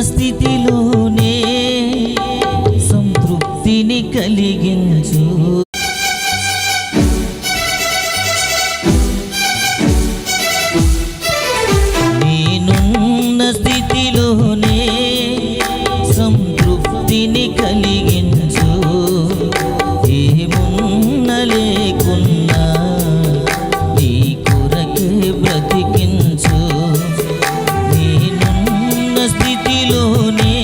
స్థితిలోనే సంతృప్తిని కలిగించు. నేనున్న స్థితిలోనే సంతృప్తిని కలిగించు. ఏమున్న లేకున్నా నీ కొరకే బ్రతికించు. నేనున్న స్థితిలోనే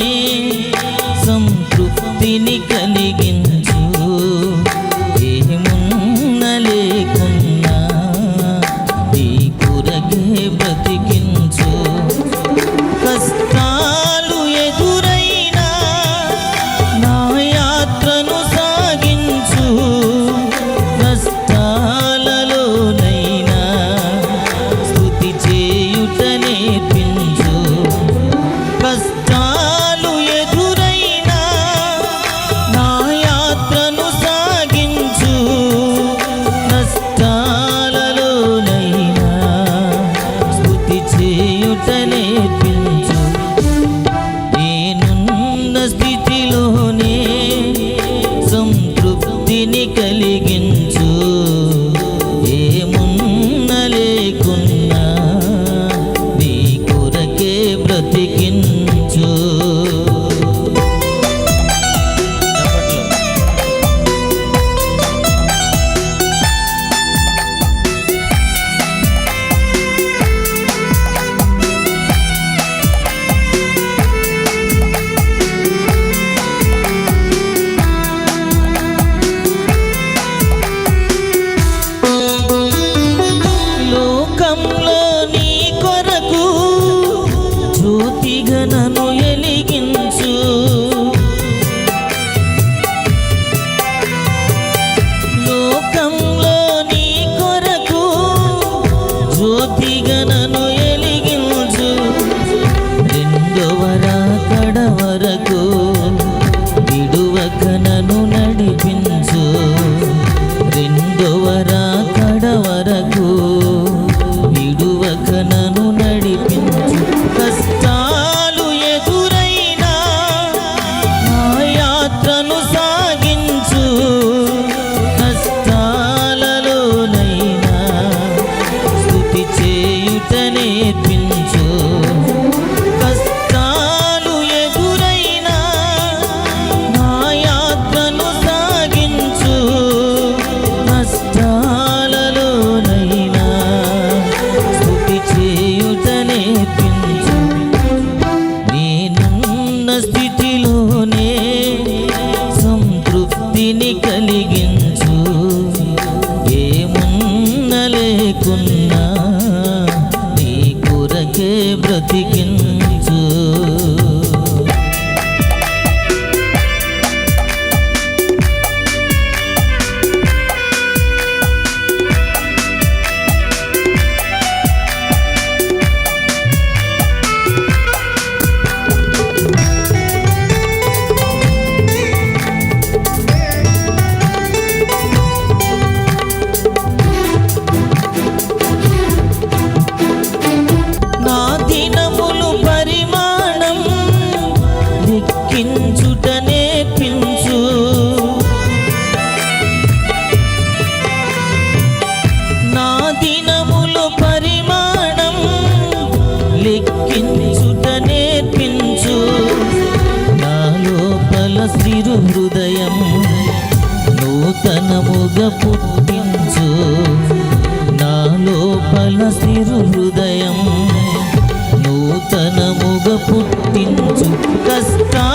సంతృప్తిని కలిగించు. ఏమున్న లేకున్నా నీ కొరకే బ్రతికించు. కష్టాలు ఎదురైనా నా యాత్రను సాగించు. కష్టాలలోనైనా స్తుతి చేయుట నేర్పించు. కష్టాలు ఎదురైనా నా యాత్రను సాగించు. కష్టాలలోనైనా స్తుతి చేయుట నేర్పించు. నేనున్న స్థితిలోనే సంతృప్తిని కలిగించు. ఏమున్న లేకున్నా నీ కొరకే బ్రతికించు. లోకంలో నీ కొరకు జ్యోతిగా నన్ను వెలిగించు. లోకంలో నీ కొరకు జ్యోతిగా నన్ను వెలిగించు. రెండవ రాకడ వరకు విడువక నన్ను నడిపించు. రెండవ రాకడ వరకు విడువక నన్ను నడిపించు. కష్టాలు ఎదురైనా నా యాత్రను సాగించు. కష్టాలలోనైనా స్తుతి చేయుట నేర్పించు. కష్టాలు ఎదురైనా నా యాత్రను సాగించు. కష్టాలలోనైనా స్తుతి చేయుట నేర్పించు. నేనున్న స్థితిలోనే సంతృప్తిని కలిగించు. ఏమున్న లేకున్నా నీ కొరకే బ్రతికించు. నా దినములు పరిమాణం లెక్కించుట నేర్పించు. నా దినములు పరిమాణం లెక్కించుట నేర్పించు. నా లోపల స్థిర హృదయం నూతనముగా పుట్టించు. నా లోపల స్థిర హృదయం నూతనముగా పుట్టించు. కష్టా